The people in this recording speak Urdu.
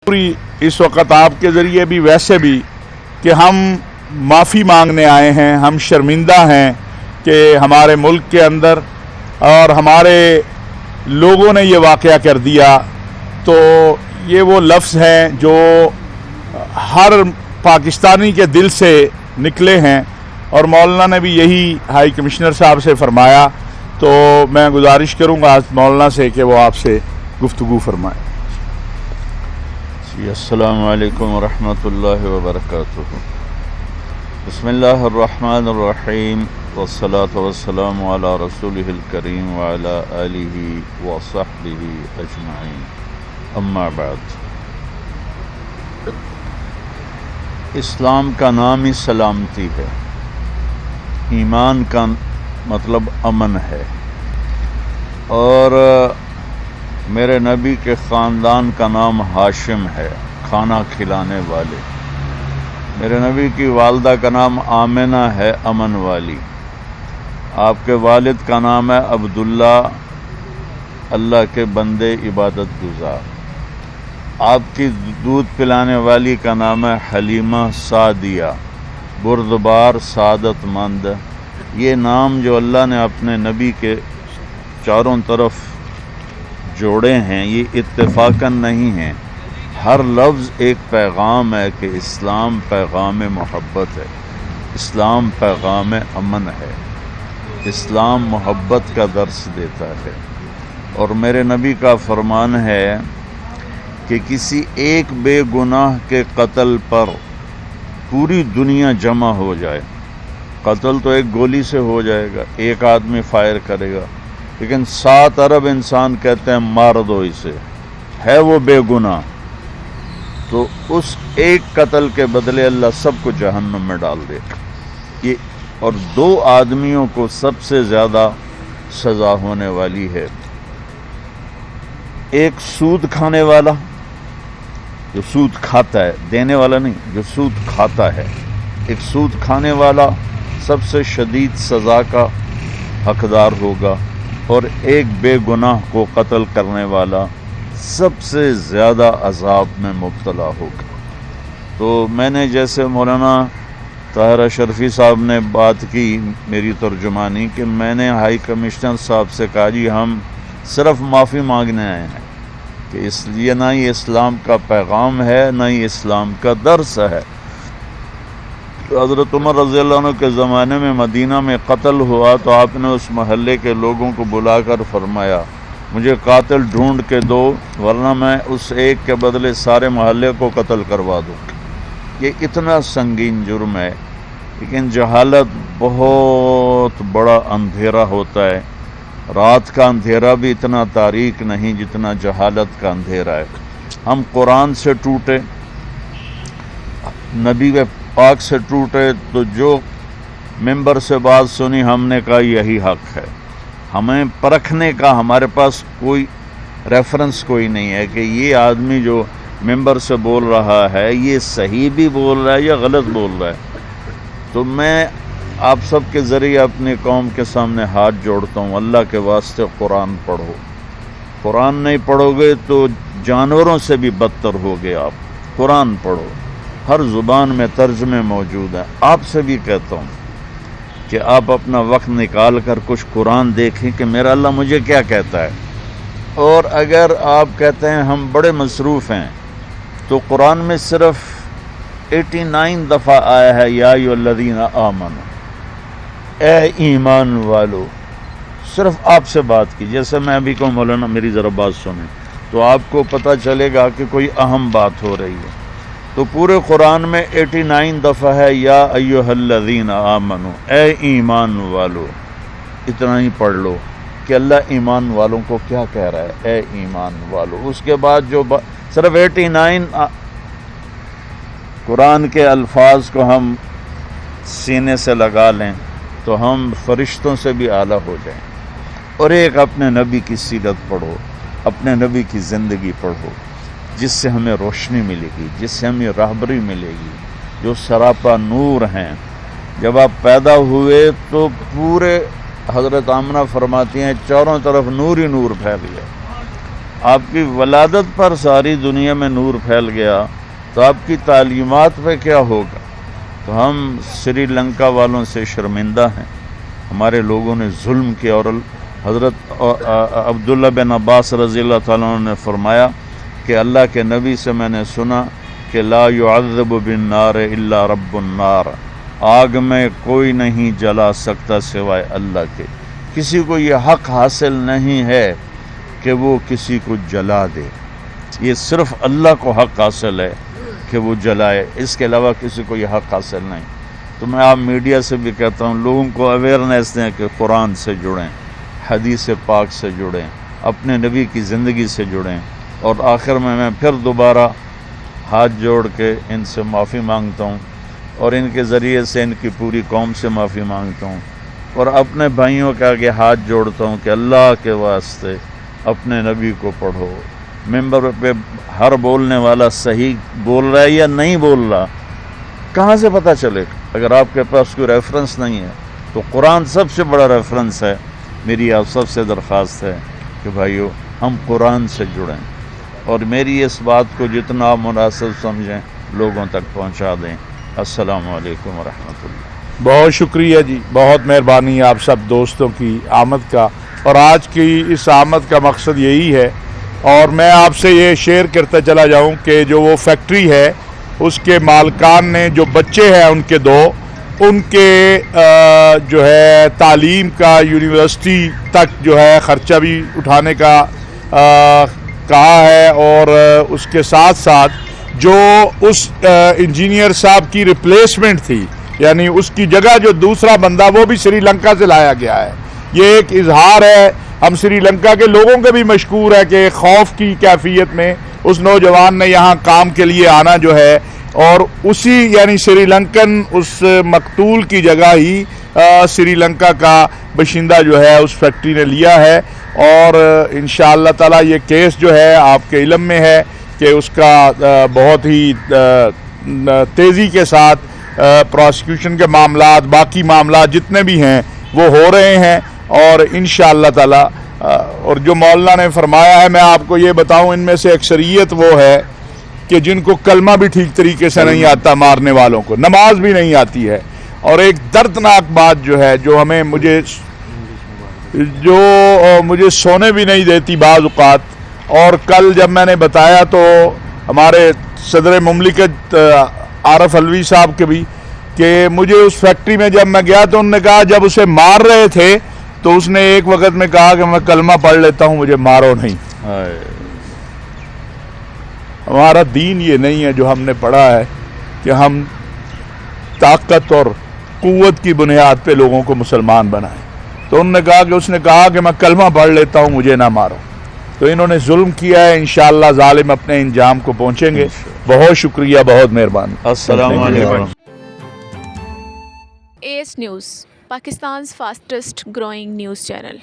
پوری اس وقت آپ کے ذریعے بھی ویسے بھی کہ ہم معافی مانگنے آئے ہیں، ہم شرمندہ ہیں کہ ہمارے ملک کے اندر اور ہمارے لوگوں نے یہ واقعہ کر دیا۔ تو یہ وہ لفظ ہیں جو ہر پاکستانی کے دل سے نکلے ہیں، اور مولانا نے بھی یہی ہائی کمشنر صاحب سے فرمایا۔ تو میں گزارش کروں گا مولانا سے کہ وہ آپ سے گفتگو فرمائیں۔ السلام علیکم ورحمۃ اللہ وبرکاتہ۔ بسم اللہ الرحمن الرحیم، والصلاة والسلام علی رسولہ الکریم وعلی آلہ وصحبہ اجمعین، اما بعد۔ اسلام کا نام ہی سلامتی ہے، ایمان کا مطلب امن ہے، اور میرے نبی کے خاندان کا نام ہاشم ہے، کھانا کھلانے والے۔ میرے نبی کی والدہ کا نام آمنہ ہے، امن والی۔ آپ کے والد کا نام ہے عبداللہ، اللہ کے بندے عبادت گزار۔ آپ کی دودھ پلانے والی کا نام ہے حلیمہ سعدیہ، بردبار، سعادت مند۔ یہ نام جو اللہ نے اپنے نبی کے چاروں طرف جوڑے ہیں، یہ اتفاقاً نہیں ہیں، ہر لفظ ایک پیغام ہے کہ اسلام پیغام محبت ہے، اسلام پیغام امن ہے، اسلام محبت کا درس دیتا ہے۔ اور میرے نبی کا فرمان ہے کہ کسی ایک بے گناہ کے قتل پر پوری دنیا جمع ہو جائے۔ قتل تو ایک گولی سے ہو جائے گا، ایک آدمی فائر کرے گا، لیکن 7 ارب انسان کہتے ہیں مار دو اسے، ہے وہ بے گناہ، تو اس ایک قتل کے بدلے اللہ سب کو جہنم میں ڈال دے۔ یہ اور 2 آدمیوں کو سب سے زیادہ سزا ہونے والی ہے۔ ایک سود کھانے والا، جو سود کھاتا ہے، دینے والا نہیں، جو سود کھاتا ہے، ایک سود کھانے والا سب سے شدید سزا کا حقدار ہوگا، اور ایک بے گناہ کو قتل کرنے والا سب سے زیادہ عذاب میں مبتلا ہوگا۔ تو میں نے جیسے مولانا طاہر اشرفی صاحب نے بات کی، میری ترجمانی، کہ میں نے ہائی کمشنر صاحب سے کہا جی ہم صرف معافی مانگنے آئے ہیں، کہ اس لیے نہ یہ اسلام کا پیغام ہے نہ یہ اسلام کا درس ہے۔ حضرت عمر رضی اللہ عنہ کے زمانے میں مدینہ میں قتل ہوا تو آپ نے اس محلے کے لوگوں کو بلا کر فرمایا مجھے قاتل ڈھونڈ کے دو، ورنہ میں اس ایک کے بدلے سارے محلے کو قتل کروا دوں۔ یہ اتنا سنگین جرم ہے، لیکن جہالت بہت بڑا اندھیرا ہوتا ہے۔ رات کا اندھیرا بھی اتنا تاریک نہیں جتنا جہالت کا اندھیرا ہے۔ ہم قرآن سے ٹوٹے، نبی پاک سے ٹوٹے، تو جو ممبر سے بات سنی ہم نے کہا یہی حق ہے۔ ہمیں پرکھنے کا ہمارے پاس کوئی ریفرنس کوئی نہیں ہے کہ یہ آدمی جو ممبر سے بول رہا ہے یہ صحیح بھی بول رہا ہے یا غلط بول رہا ہے۔ تو میں آپ سب کے ذریعے اپنی قوم کے سامنے ہاتھ جوڑتا ہوں، اللہ کے واسطے قرآن پڑھو۔ قرآن نہیں پڑھو گے تو جانوروں سے بھی بدتر ہوگے آپ۔ قرآن پڑھو، ہر زبان میں ترجمے موجود ہیں۔ آپ سے بھی کہتا ہوں کہ آپ اپنا وقت نکال کر کچھ قرآن دیکھیں کہ میرا اللہ مجھے کیا کہتا ہے۔ اور اگر آپ کہتے ہیں ہم بڑے مصروف ہیں، تو قرآن میں صرف 89 دفعہ آیا ہے یا ایھا الذین آمنوا، اے ایمان والو۔ صرف آپ سے بات کی، جیسے میں ابھی کہوں مولانا میری ذرا بات سنیں، تو آپ کو پتہ چلے گا کہ کوئی اہم بات ہو رہی ہے۔ تو پورے قرآن میں 89 دفعہ ہے یا ایھا الذین آمنوا، اے ایمان والو۔ اتنا ہی پڑھ لو کہ اللہ ایمان والوں کو کیا کہہ رہا ہے، اے ایمان والو۔ اس کے بعد جو صرف 89 قرآن کے الفاظ کو ہم سینے سے لگا لیں تو ہم فرشتوں سے بھی اعلیٰ ہو جائیں۔ اور ایک اپنے نبی کی سیرت پڑھو، اپنے نبی کی زندگی پڑھو، جس سے ہمیں روشنی ملے گی، جس سے ہمیں راہبری ملے گی، جو سراپا نور ہیں۔ جب آپ پیدا ہوئے تو پورے، حضرت آمنہ فرماتی ہیں، چاروں طرف نور ہی نور پھیل گیا۔ آپ کی ولادت پر ساری دنیا میں نور پھیل گیا تو آپ کی تعلیمات پہ کیا ہوگا؟ تو ہم سری لنکا والوں سے شرمندہ ہیں، ہمارے لوگوں نے ظلم کیا، اور حضرت عبداللہ بن عباس رضی اللہ تعالیٰ عنہ نے فرمایا کہ اللہ کے نبی سے میں نے سنا کہ لا يعذب بالنار الا رب النار، آگ میں کوئی نہیں جلا سکتا سوائے اللہ کے، کسی کو یہ حق حاصل نہیں ہے کہ وہ کسی کو جلا دے، یہ صرف اللہ کو حق حاصل ہے کہ وہ جلائے، اس کے علاوہ کسی کو یہ حق حاصل نہیں۔ تو میں آپ میڈیا سے بھی کہتا ہوں، لوگوں کو اویئرنیس دیں کہ قرآن سے جڑیں، حدیث پاک سے جڑیں، اپنے نبی کی زندگی سے جڑیں۔ اور آخر میں پھر دوبارہ ہاتھ جوڑ کے ان سے معافی مانگتا ہوں، اور ان کے ذریعے سے ان کی پوری قوم سے معافی مانگتا ہوں، اور اپنے بھائیوں کے آگے ہاتھ جوڑتا ہوں کہ اللہ کے واسطے اپنے نبی کو پڑھو۔ ممبر پہ ہر بولنے والا صحیح بول رہا ہے یا نہیں بول رہا، کہاں سے پتہ چلے؟ اگر آپ کے پاس کوئی ریفرنس نہیں ہے تو قرآن سب سے بڑا ریفرنس ہے۔ میری آپ سب سے درخواست ہے کہ بھائیو ہم قرآن سے جڑیں، اور میری اس بات کو جتنا آپ مناسب سمجھیں لوگوں تک پہنچا دیں۔ السلام علیکم ورحمۃ اللہ۔ بہت شکریہ جی، بہت مہربانی آپ سب دوستوں کی آمد کا، اور آج کی اس آمد کا مقصد یہی ہے، اور میں آپ سے یہ شیئر کرتا چلا جاؤں کہ جو وہ فیکٹری ہے اس کے مالکان نے جو بچے ہیں ان کے دو، ان کے جو ہے تعلیم کا یونیورسٹی تک جو ہے خرچہ بھی اٹھانے کا کہا ہے، اور اس کے ساتھ ساتھ جو اس انجینئر صاحب کی ریپلیسمنٹ تھی، یعنی اس کی جگہ جو دوسرا بندہ وہ بھی سری لنکا سے لایا گیا ہے۔ یہ ایک اظہار ہے، ہم سری لنکا کے لوگوں کے بھی مشکور ہے کہ خوف کی کیفیت میں اس نوجوان نے یہاں کام کے لیے آنا جو ہے، اور اسی یعنی سری لنکن اس مقتول کی جگہ ہی سری لنکا کا باشندہ جو ہے اس فیکٹری نے لیا ہے، اور انشاءاللہ تعالی یہ کیس جو ہے آپ کے علم میں ہے کہ اس کا بہت ہی تیزی کے ساتھ پروسیکیوشن کے معاملات، باقی معاملات جتنے بھی ہیں وہ ہو رہے ہیں، اور انشاءاللہ تعالی اور جو مولانا نے فرمایا ہے، میں آپ کو یہ بتاؤں، ان میں سے اکثریت وہ ہے کہ جن کو کلمہ بھی ٹھیک طریقے سے نہیں آتا، مارنے والوں کو نماز بھی نہیں آتی ہے۔ اور ایک دردناک بات جو ہے جو مجھے سونے بھی نہیں دیتی بعض اوقات، اور کل جب میں نے بتایا تو ہمارے صدر مملکت عارف علوی صاحب کے بھی کہ مجھے اس فیکٹری میں جب میں گیا تو انہوں نے کہا جب اسے مار رہے تھے تو اس نے ایک وقت میں کہا کہ میں کلمہ پڑھ لیتا ہوں، مجھے مارو نہیں۔ ہمارا دین یہ نہیں ہے جو ہم نے پڑھا ہے کہ ہم طاقت اور قوت کی بنیاد پہ لوگوں کو مسلمان بنائیں۔ تو انہوں نے کہا کہ اس نے کہا کہ میں کلمہ پڑھ لیتا ہوں، مجھے نہ مارو۔ تو انہوں نے ظلم کیا ہے، انشاءاللہ ظالم اپنے انجام کو پہنچیں گے۔ بہت شکریہ، بہت مہربانی۔ السلام علیکم۔ AS News, Pakistan's fastest growing news channel.